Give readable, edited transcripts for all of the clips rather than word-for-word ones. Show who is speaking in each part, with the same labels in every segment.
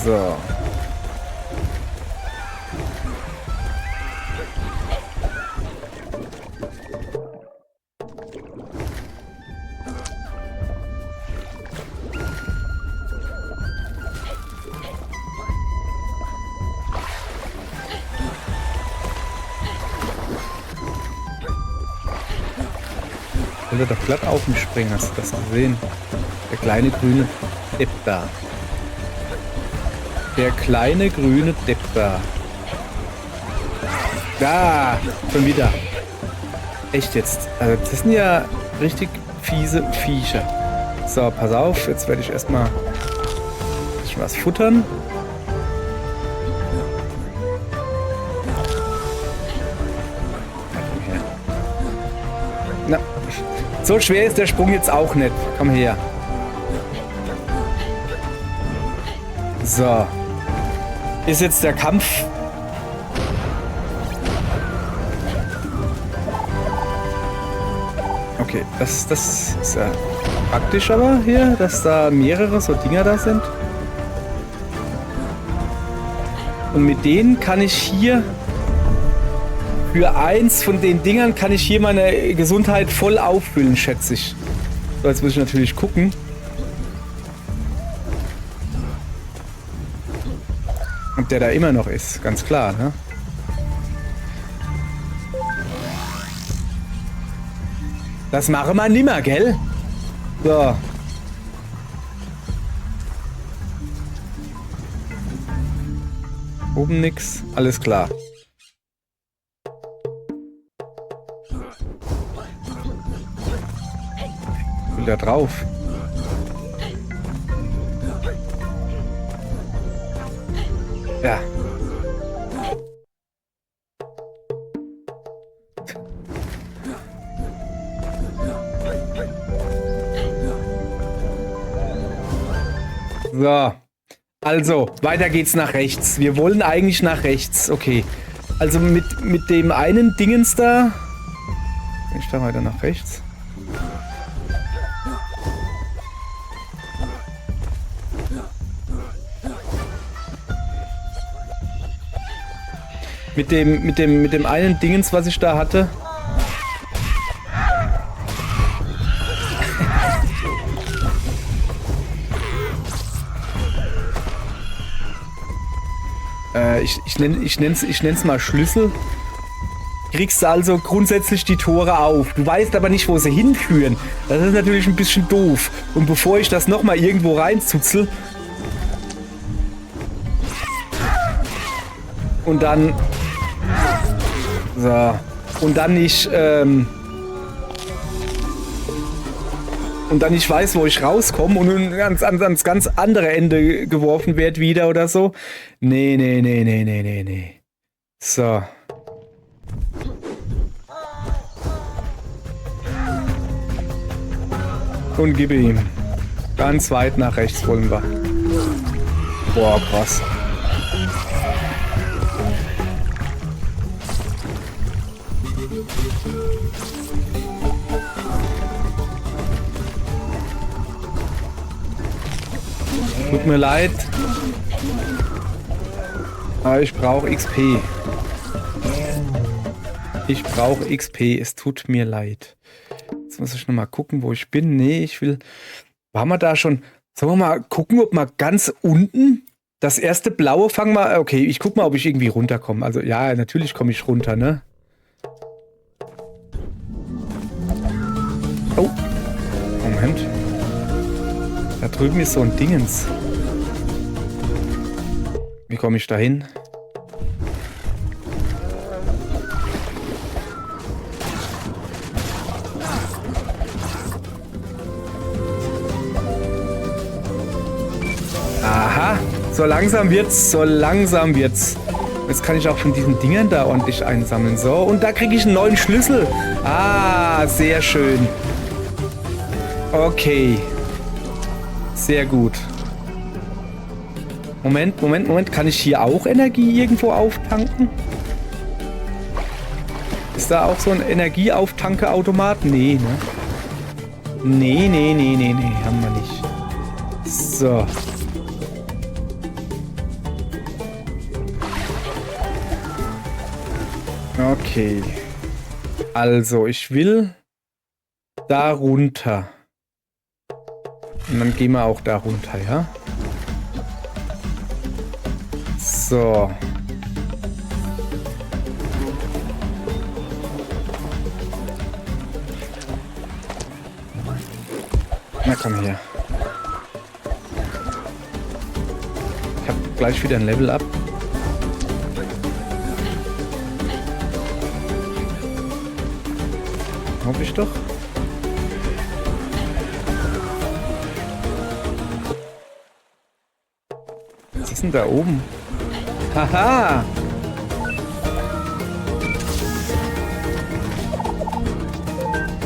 Speaker 1: So. Will er doch glatt auf mich springen, hast du das gesehen? Der kleine grüne Depp da. Der kleine grüne Depp da. Da! Schon wieder. Echt jetzt. Also das sind ja richtig fiese Viecher. So, pass auf. Jetzt werde ich erstmal was futtern. Na, so schwer ist der Sprung jetzt auch nicht. Komm her. So. Ist jetzt der Kampf. Okay, das ist ja praktisch aber hier, dass da mehrere so Dinger da sind. Und mit denen kann ich hier, für eins von den Dingern kann ich hier meine Gesundheit voll auffüllen, schätze ich. So, jetzt muss ich natürlich gucken. Und der da immer noch ist, ganz klar, ne? Das machen wir nimmer, gell? So. Oben nix, alles klar. Ich will da drauf. Ja. So. Also, weiter geht's nach rechts. Wir wollen eigentlich nach rechts. Okay. Also mit dem einen Dingens da. Ich da weiter nach rechts. Mit dem einen Dingens, was ich da hatte. Ich nenn's mal Schlüssel. Kriegst du also grundsätzlich die Tore auf. Du weißt aber nicht, wo sie hinführen. Das ist natürlich ein bisschen doof. Und bevor ich das nochmal irgendwo reinzutzel und dann so und dann nicht weiß, wo ich rauskomme und ans ganz andere Ende geworfen werde wieder oder so. Nee. So. Und gib ihm. Ganz weit nach rechts wollen wir. Boah, krass. Tut mir leid. Aber ich brauche XP. Ich brauche XP. Es tut mir leid. Jetzt muss ich noch mal gucken, wo ich bin. Nee, ich will... Waren wir da schon... Sollen wir mal gucken, ob wir ganz unten... Das erste blaue fangen wir... Okay, ich guck mal, ob ich irgendwie runterkomme. Also ja, natürlich komme ich runter, ne? Oh. Moment. Da drüben ist so ein Dingens. Wie komme ich da hin? Aha, so langsam wird's. Jetzt kann ich auch von diesen Dingern da ordentlich einsammeln. So, und da kriege ich einen neuen Schlüssel. Ah, sehr schön. Okay. Sehr gut. Moment. Kann ich hier auch Energie irgendwo auftanken? Ist da auch so ein Energieauftanke-Automat? Nee, ne? Nee. Haben wir nicht. So. Okay. Also, ich will da runter. Und dann gehen wir auch da runter, ja? So. Na komm her. Ich hab gleich wieder ein Level up. Hoffe ich doch. Was ist denn da oben? Haha!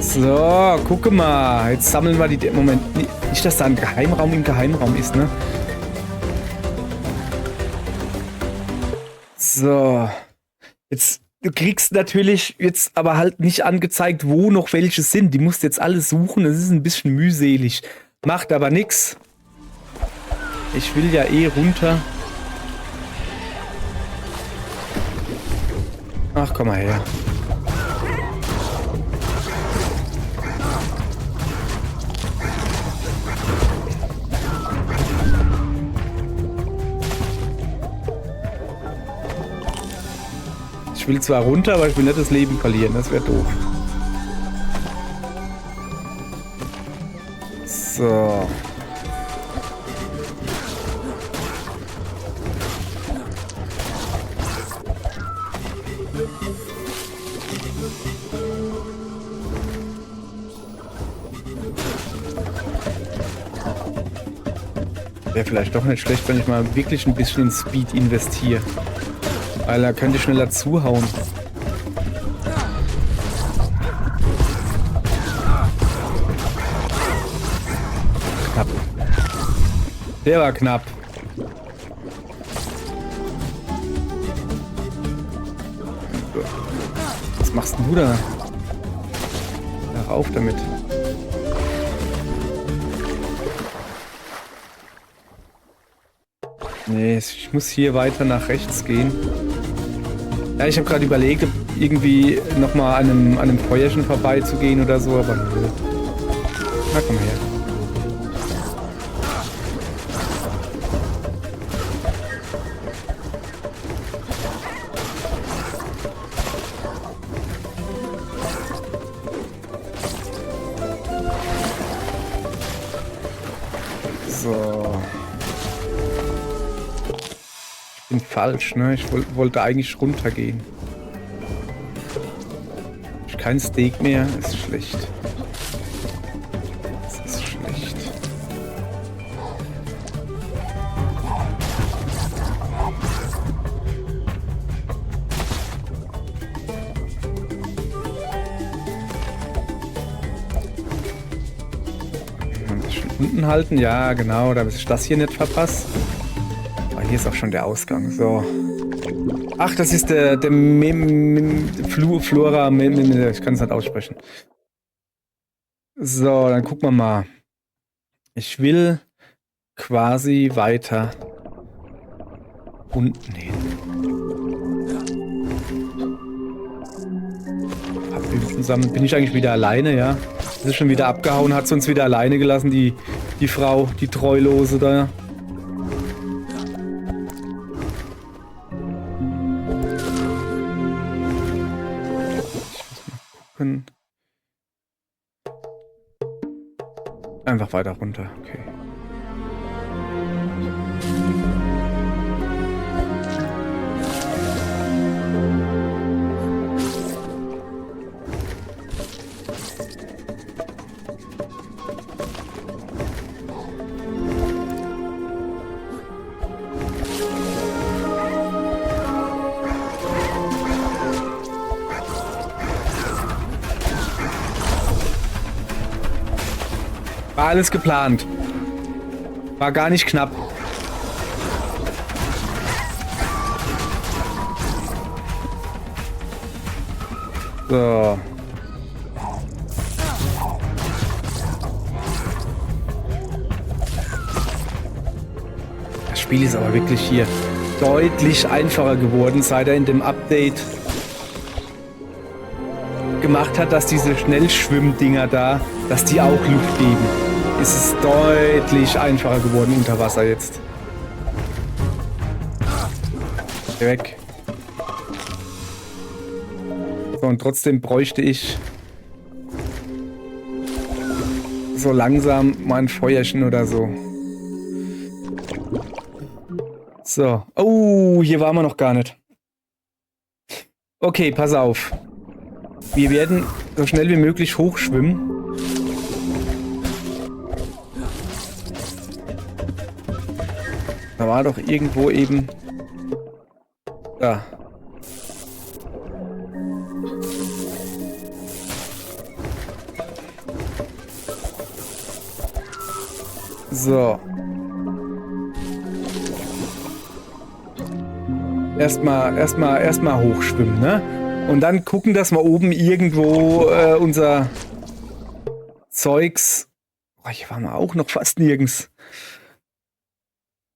Speaker 1: So, gucke mal. Jetzt sammeln wir die... Moment, nicht, dass da ein Geheimraum im Geheimraum ist, ne? So. Jetzt, du kriegst natürlich jetzt aber halt nicht angezeigt, wo noch welche sind. Die musst du jetzt alle suchen. Das ist ein bisschen mühselig. Macht aber nix. Ich will ja eh runter. Ach, komm mal her. Ich will zwar runter, aber ich will nicht das Leben verlieren. Das wäre doof. So. Wäre vielleicht doch nicht schlecht, wenn ich mal wirklich ein bisschen in Speed investiere. Weil da könnte ich schneller zuhauen. Knapp. Der war knapp. Was machst denn du da? Hör auf damit. Nee, ich muss hier weiter nach rechts gehen. Ja, ich habe gerade überlegt, irgendwie nochmal an einem Feuerchen vorbeizugehen oder so, aber nö. Na, komm her. So. Ich bin falsch, ne? Ich wollte eigentlich runtergehen. Ich kein Steak mehr, ist schlecht. Das ist schlecht. Ein bisschen unten halten, ja genau, damit ich das hier nicht verpasse. Hier ist auch schon der Ausgang. So. Ach, das ist der Flora. Ich kann es nicht aussprechen. So, dann gucken wir mal. Ich will quasi weiter unten hin. Papierhülsen sammeln. Bin ich eigentlich wieder alleine, ja? Das ist schon wieder abgehauen, hat sie uns wieder alleine gelassen, die Frau, die Treulose da. Einfach weiter runter, okay. War alles geplant. War gar nicht knapp. So. Das Spiel ist aber wirklich hier deutlich einfacher geworden, seit er in dem Update gemacht hat, dass diese Schnellschwimmdinger da, dass die auch Luft geben, ist es deutlich einfacher geworden unter Wasser jetzt. Geh weg. So, und trotzdem bräuchte ich so langsam mal ein Feuerchen oder so. So. Oh, hier waren wir noch gar nicht. Okay, pass auf. Wir werden so schnell wie möglich hochschwimmen. Da war doch irgendwo eben... Da. So. Erstmal hochschwimmen, ne? Und dann gucken, dass wir oben irgendwo unser Zeugs... Oh, hier waren wir auch noch fast nirgends.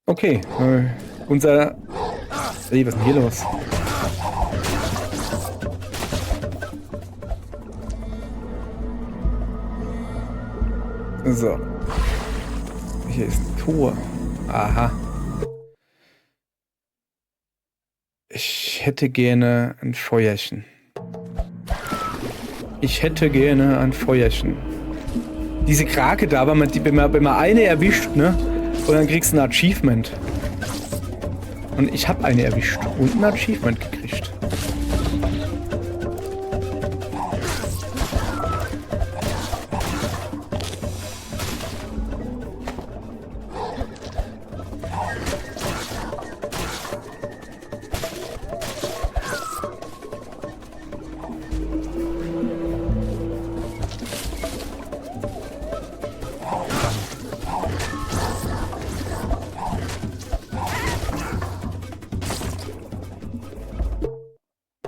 Speaker 1: Okay, unser... Hey, was ist denn hier los? So. Hier ist ein Tor. Aha. Ich hätte gerne ein Feuerchen. Ich hätte gerne ein Feuerchen. Diese Krake da, wenn man eine erwischt, ne? Und dann kriegst du ein Achievement. Und ich habe eine erwischt und ein Achievement gekriegt.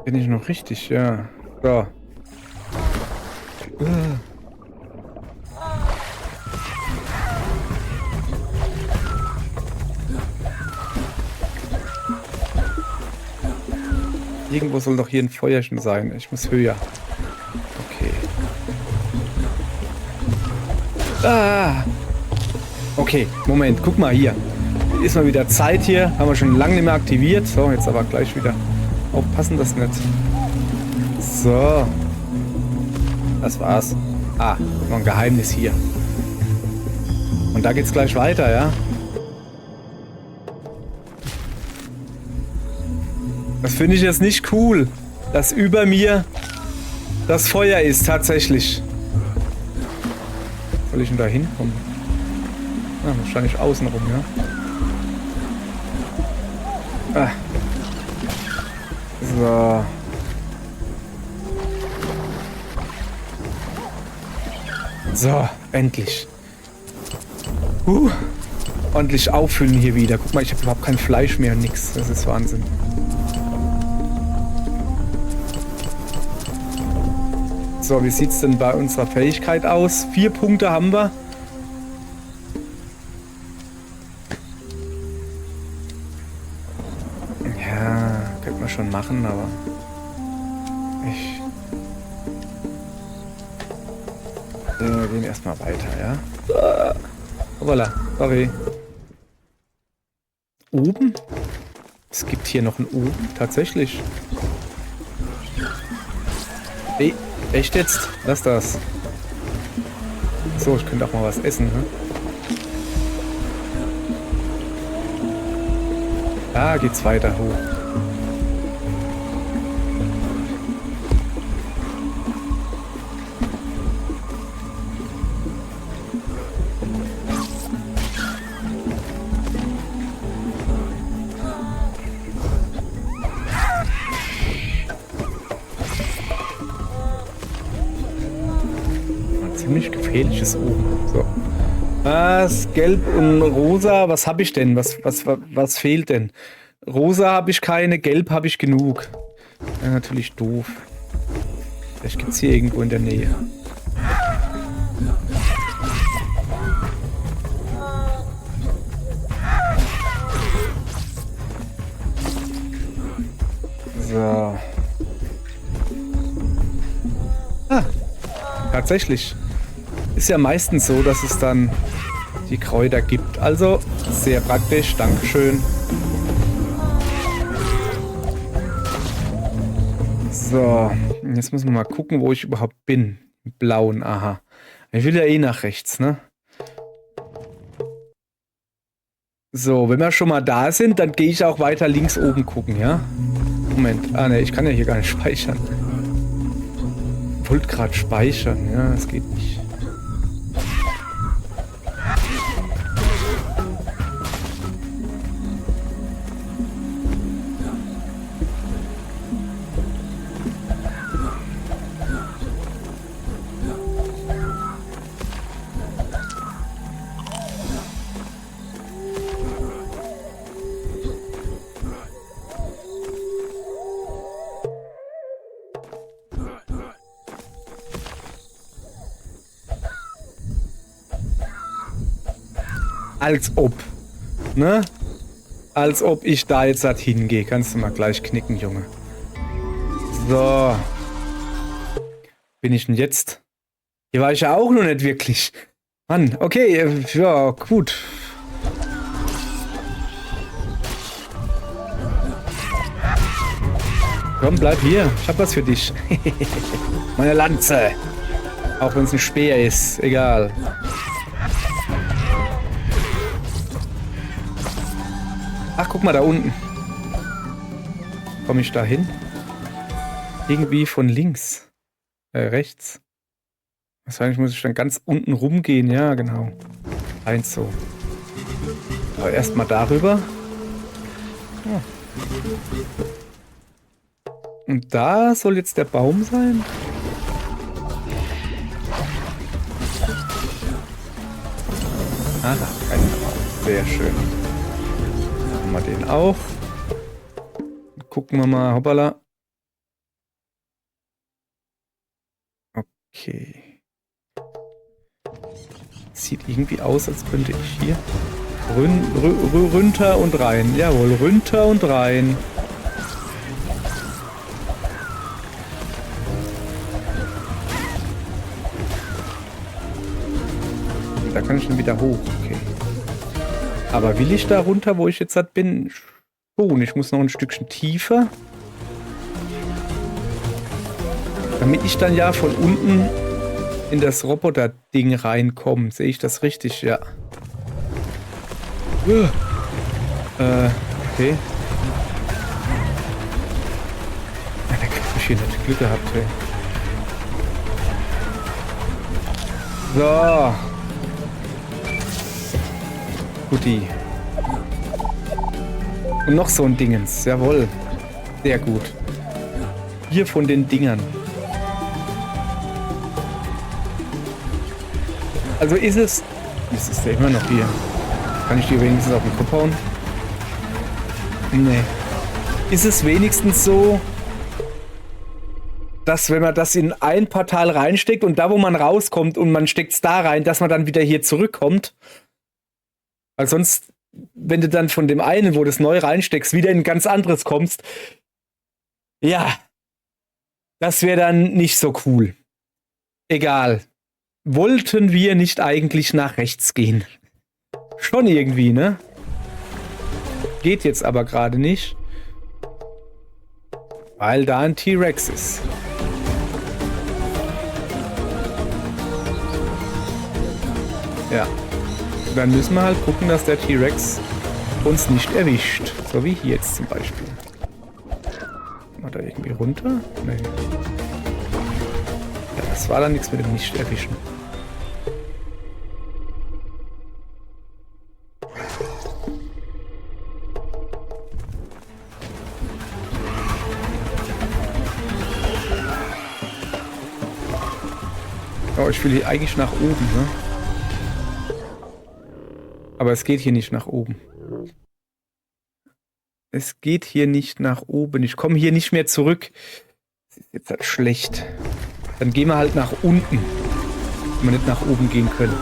Speaker 1: Bin ich noch richtig? Ja. So. Irgendwo soll doch hier ein Feuerchen sein. Ich muss höher. Okay. Ah! Okay, Moment. Guck mal hier. Ist mal wieder Zeit hier. Haben wir schon lange nicht mehr aktiviert. So, jetzt aber gleich wieder. Aufpassen, das nicht. So. Das war's. Ah, noch ein Geheimnis hier. Und da geht's gleich weiter, ja? Das finde ich jetzt nicht cool, dass über mir das Feuer ist, tatsächlich. Soll ich denn da hinkommen? Ah, wahrscheinlich außenrum, ja? Ah. So. So, endlich. Ordentlich auffüllen hier wieder. Guck mal, ich habe überhaupt kein Fleisch mehr, nix. Das ist Wahnsinn. So, wie sieht's denn bei unserer Fähigkeit aus? 4 Punkte haben wir. Ja, könnte man schon machen, aber wir gehen erstmal weiter, ja? Hoppala, sorry. Oben? Es gibt hier noch ein Oben, tatsächlich. Ey, echt jetzt? Lass das. So, ich könnte auch mal was essen, ne? Da geht's weiter hoch. Ziemlich gefährliches oben. So. Was? Gelb und rosa? Was habe ich denn? Was fehlt denn? Rosa habe ich keine, gelb habe ich genug. Ja, natürlich doof. Vielleicht gibt es hier irgendwo in der Nähe. So. Tatsächlich. Ist ja meistens so, dass es dann die Kräuter gibt. Also sehr praktisch. Dankeschön. So, jetzt müssen wir mal gucken, wo ich überhaupt bin. Im Blauen, aha. Ich will ja eh nach rechts, ne? So, wenn wir schon mal da sind, dann gehe ich auch weiter links oben gucken, ja? Moment. Ah, ne, ich kann ja hier gar nicht speichern. Ich wollte gerade speichern, ja, das geht nicht. Als ob. Ne? Als ob ich da jetzt halt hingehe. Kannst du mal gleich knicken, Junge. So. Bin ich denn jetzt? Hier war ich ja auch noch nicht wirklich. Mann, okay. Ja, gut. Komm, bleib hier. Ich hab was für dich. Meine Lanze. Auch wenn es ein Speer ist. Egal. Ach, guck mal, da unten. Komme ich da hin? Irgendwie von links. Rechts. Wahrscheinlich muss ich dann ganz unten rumgehen. Ja, genau. Eins so. Aber erstmal darüber. Ja. Und da soll jetzt der Baum sein? Ah, kein Baum. Sehr schön. Machen wir den auch. Gucken wir mal. Hoppala. Okay. Sieht irgendwie aus, als könnte ich hier runter und rein. Jawohl, runter und rein. Da kann ich dann wieder hoch. Okay. Aber will ich da runter, wo ich jetzt halt bin? Schon. Ich muss noch ein Stückchen tiefer. Damit ich dann ja von unten in das Roboter-Ding reinkomme. Sehe ich das richtig? Ja. Okay. Ja, da hab ich hier nicht Glück gehabt, ey. So. Guti. Und noch so ein Dingens. Jawohl. Sehr gut. Hier von den Dingern. Also ist es... Ist es ja immer noch hier. Kann ich dir wenigstens auf den Kopf hauen? Nee. Ist es wenigstens so, dass wenn man das in ein Portal reinsteckt und da, wo man rauskommt und man steckt es da rein, dass man dann wieder hier zurückkommt? Weil sonst, wenn du dann von dem einen, wo du es neu reinsteckst, wieder in ein ganz anderes kommst, ja, das wäre dann nicht so cool. Egal. Wollten wir nicht eigentlich nach rechts gehen? Schon irgendwie, ne? Geht jetzt aber gerade nicht. Weil da ein T-Rex ist. Ja. Dann müssen wir halt gucken, dass der T-Rex uns nicht erwischt. So wie hier jetzt zum Beispiel. Mal da irgendwie runter? Nee. Ja, das war dann nichts mit dem Nicht-Erwischen. Oh, ich will hier eigentlich nach oben, ne? Aber es geht hier nicht nach oben. Es geht hier nicht nach oben. Ich komme hier nicht mehr zurück. Das ist jetzt halt schlecht. Dann gehen wir halt nach unten. Wenn wir nicht nach oben gehen können.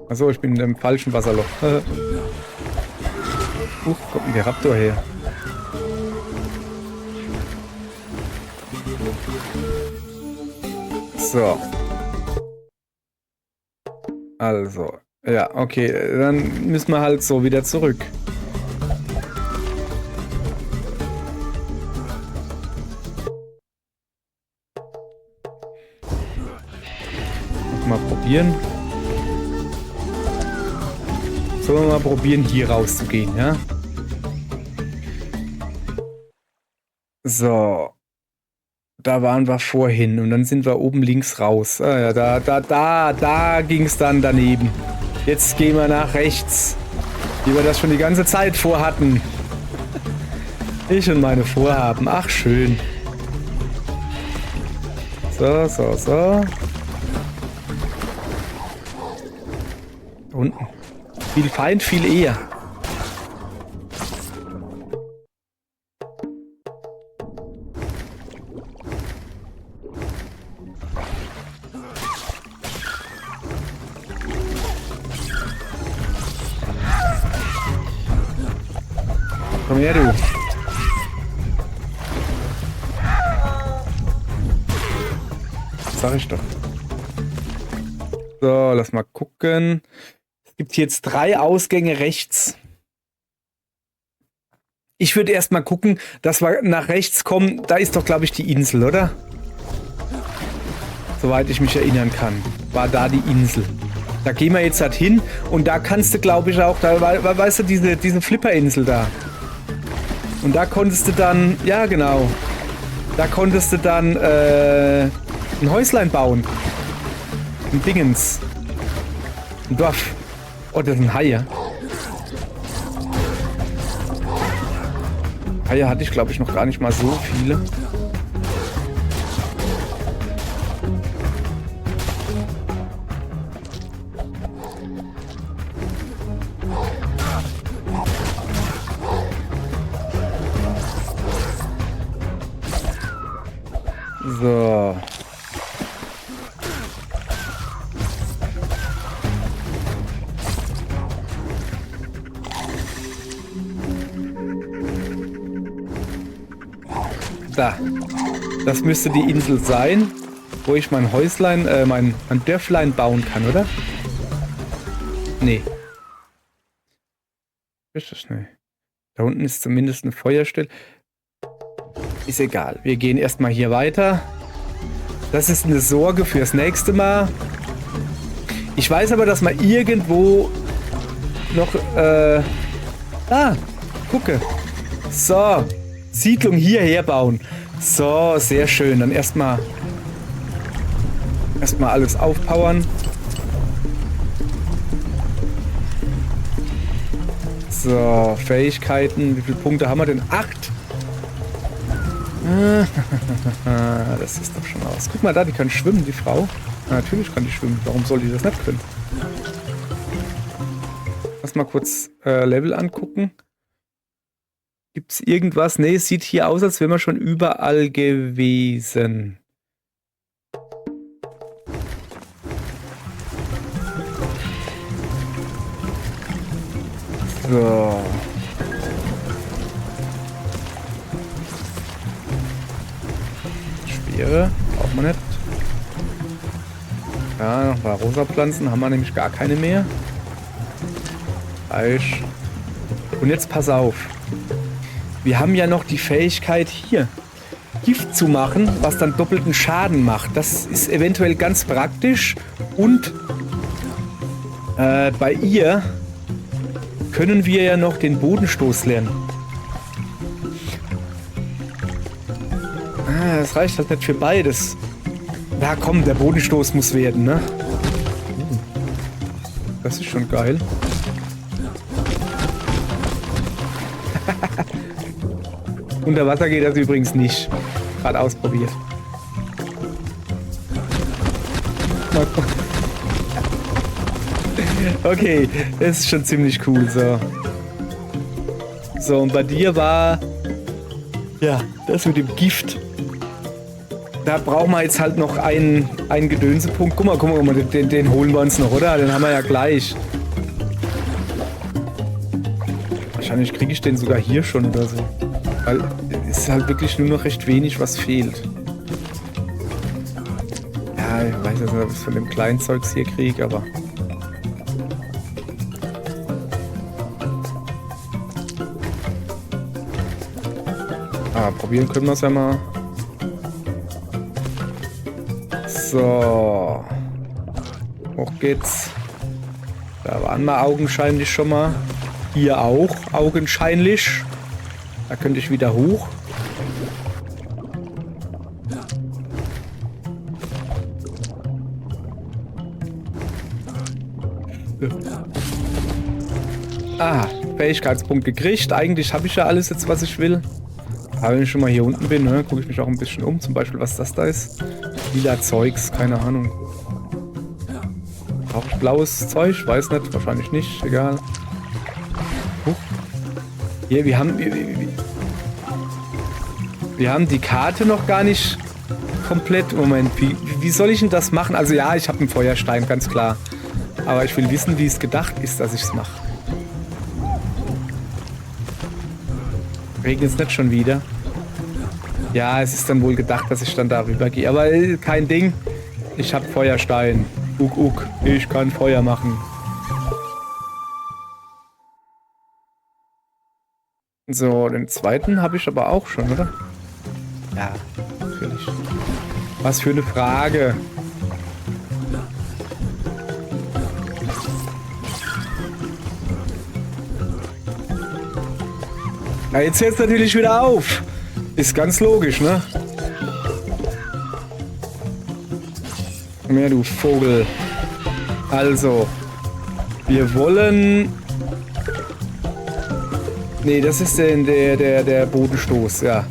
Speaker 1: Achso, ich bin in dem falschen Wasserloch. Kommt denn der Raptor her? So. Also. Ja, okay. Dann müssen wir halt so wieder zurück. Mal probieren. Sollen wir mal probieren, hier rauszugehen, ja? So. Da waren wir vorhin und dann sind wir oben links raus. Ah ja, da ging es dann daneben. Jetzt gehen wir nach rechts. Wie wir das schon die ganze Zeit vorhatten. Ich und meine Vorhaben. Ach, schön. So, so, so. Unten. Viel Feind, viel eher. Komm her, du. Sag ich doch. So, lass mal gucken. Es gibt jetzt 3 Ausgänge rechts. Ich würde erst mal gucken, dass wir nach rechts kommen. Da ist doch, glaube ich, die Insel, oder? Soweit ich mich erinnern kann, war da die Insel. Da gehen wir jetzt halt hin und da kannst du, glaube ich, auch, da, weißt du, diese Flipperinsel da. Und da konntest du dann, ja genau, da konntest du dann ein Häuslein bauen. Ein Dingens. Ein Dorf. Oh, das sind Haie. Haie hatte ich, glaube ich, noch gar nicht mal so viele. So. Da. Das müsste die Insel sein, wo ich mein Häuslein, mein Dörflein bauen kann, oder? Nee. Ist das nicht? Da unten ist zumindest eine Feuerstelle. Ist egal. Wir gehen erstmal hier weiter. Das ist eine Sorge fürs nächste Mal. Ich weiß aber, dass man irgendwo noch... gucke. So. Siedlung hierher bauen. So, sehr schön. Dann erstmal alles aufpowern. So, Fähigkeiten. Wie viele Punkte haben wir denn? 8. Das ist doch schon aus. Guck mal da, die kann schwimmen, die Frau. Natürlich kann die schwimmen. Warum soll die das nicht können? Lass mal kurz Level angucken. Gibt es irgendwas? Ne, es sieht hier aus, als wären wir schon überall gewesen. So. Schwere. Braucht man nicht. Ja, noch ein paar rosa Pflanzen. Haben wir nämlich gar keine mehr. Falsch. Und jetzt pass auf. Wir haben ja noch die Fähigkeit hier, Gift zu machen, was dann doppelten Schaden macht. Das ist eventuell ganz praktisch. Und bei ihr können wir ja noch den Bodenstoß lernen. Das reicht halt nicht für beides. Na komm, der Bodenstoß muss werden, ne? Das ist schon geil. Unter Wasser geht das übrigens nicht. Gerade ausprobiert. Okay, das ist schon ziemlich cool. So. So, und bei dir war... Ja, das mit dem Gift. Da brauchen wir jetzt halt noch einen Gedönsepunkt. Guck mal, den holen wir uns noch, oder? Den haben wir ja gleich. Wahrscheinlich kriege ich den sogar hier schon oder so. Weil es ist halt wirklich nur noch recht wenig, was fehlt. Ja, ich weiß nicht, ob ich es von dem kleinen Zeugs hier kriege, aber... probieren können wir es ja mal. So. Hoch geht's. Da waren wir augenscheinlich schon mal. Hier auch, augenscheinlich. Da könnte ich wieder hoch. Fähigkeitspunkt gekriegt. Eigentlich habe ich ja alles jetzt, was ich will. Aber wenn ich schon mal hier unten bin, ne, gucke ich mich auch ein bisschen um. Zum Beispiel, was das da ist. Lila Zeugs, keine Ahnung. Brauche ich blaues Zeug? Weiß nicht, wahrscheinlich nicht. Egal. Hier, wir haben die Karte noch gar nicht komplett. Moment, wie soll ich denn das machen? Also ja, ich habe einen Feuerstein, ganz klar. Aber ich will wissen, wie es gedacht ist, dass ich es mache. Regnet es nicht schon wieder? Ja, es ist dann wohl gedacht, dass ich dann darüber gehe. Aber kein Ding. Ich habe Feuerstein. Ich kann Feuer machen. So, den zweiten habe ich aber auch schon, oder? Ja, natürlich. Was für eine Frage. Na, jetzt hört es natürlich wieder auf. Ist ganz logisch, ne? Komm her, du Vogel. Also, wir wollen... Nee, das ist der Bodenstoß, ja.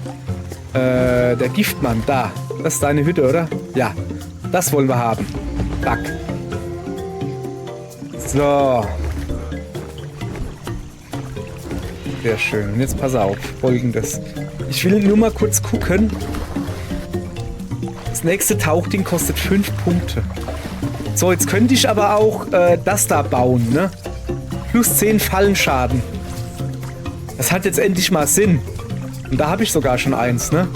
Speaker 1: Der Giftmann, da. Das ist deine Hütte, oder? Ja, das wollen wir haben. Zack. So. Sehr schön. Und jetzt pass auf, Folgendes. Ich will nur mal kurz gucken. Das nächste Tauchding kostet 5 Punkte. So, jetzt könnte ich aber auch das da bauen, ne? Plus 10 Fallenschaden. Das hat jetzt endlich mal Sinn. Und da habe ich sogar schon eins, ne?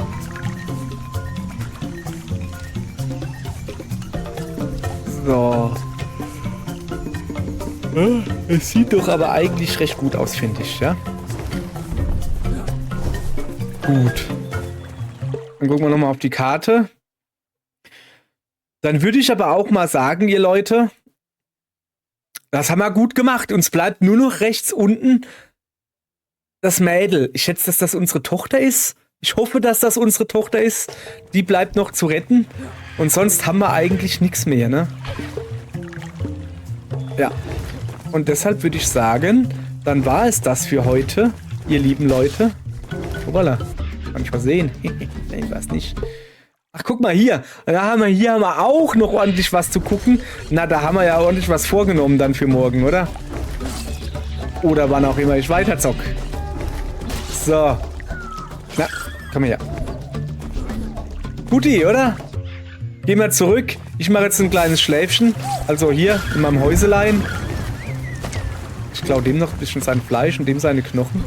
Speaker 1: So. Es sieht doch aber eigentlich recht gut aus, finde ich, ja? Gut. Dann gucken wir nochmal auf die Karte. Dann würde ich aber auch mal sagen, ihr Leute, das haben wir gut gemacht. Uns bleibt nur noch rechts unten das Mädel. Ich schätze, dass das unsere Tochter ist. Ich hoffe, dass das unsere Tochter ist. Die bleibt noch zu retten. Und sonst haben wir eigentlich nichts mehr, ne? Ja. Und deshalb würde ich sagen, dann war es das für heute, ihr lieben Leute. Voilà. Kann ich mal sehen. Nein, weiß nicht. Ach, guck mal hier. Hier haben wir auch noch ordentlich was zu gucken. Na, da haben wir ja ordentlich was vorgenommen dann für morgen, oder? Oder wann auch immer ich weiterzock. So. Na, komm her. Guti, oder? Gehen wir zurück. Ich mache jetzt ein kleines Schläfchen. Also hier in meinem Häuselein. Ich klaue dem noch ein bisschen sein Fleisch und dem seine Knochen.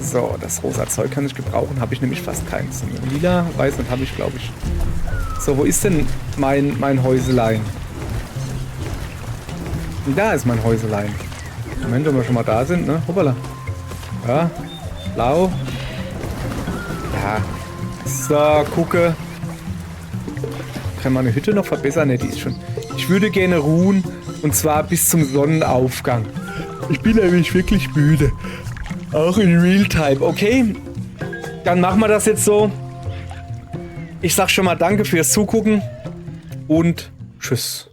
Speaker 1: So, das rosa Zeug kann ich gebrauchen. Habe ich nämlich fast keins. Lila, weiß nicht, habe ich, glaube ich. So, wo ist denn mein Häuselein? Da ist mein Häuselein. Moment, wenn wir schon mal da sind, ne? Hoppala. Ja, blau. Ja. So, gucke. Kann man eine Hütte noch verbessern? Ne, die ist schon... Ich würde gerne ruhen. Und zwar bis zum Sonnenaufgang. Ich bin nämlich wirklich müde. Auch in Realtime, okay? Dann machen wir das jetzt so. Ich sag schon mal danke fürs Zugucken. Und tschüss.